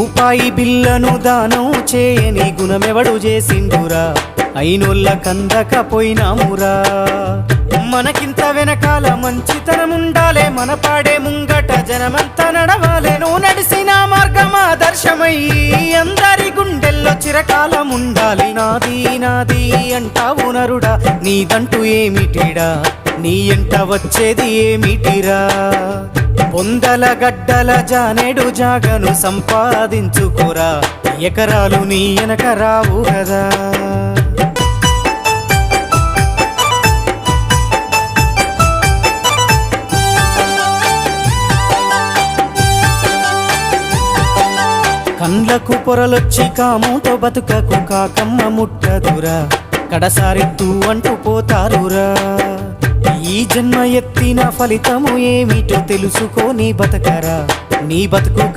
రూపాయి బిల్లను దానం చేయని గుణమెవడు చేసిండురా, అయినోళ్ళ కందకపోయినామురా. మనకింత వెనకాల మంచితనముండాలే, మన పాడే ముంగట జనమంతా నడవాలే. నువ్వు నడిసిన మార్గం ఆదర్శమయ్యి అందరి గుండెల్లో చిరకాలముండాలి. నాది నాది అంటావు నరుడా, నీదంటూ ఏమిటిడా, నీ ఎంట వచ్చేది ఏమిటిరా. పొందల గడ్డల జానేడు జాగను సంపాదించుకోరా, ఎకరాలు నీ వెనక రావు కదా. కండ్లకు పొరలొచ్చి కాముతో బతుకకు కాకమ్మ ముట్టదురా, కడసారెత్తు అంటూ పోతారురా. ఈ జన్మ ఎత్తిన ఫలితము ఏమిటో తెలుసుకో నీ బతకరా, నీ బతుకు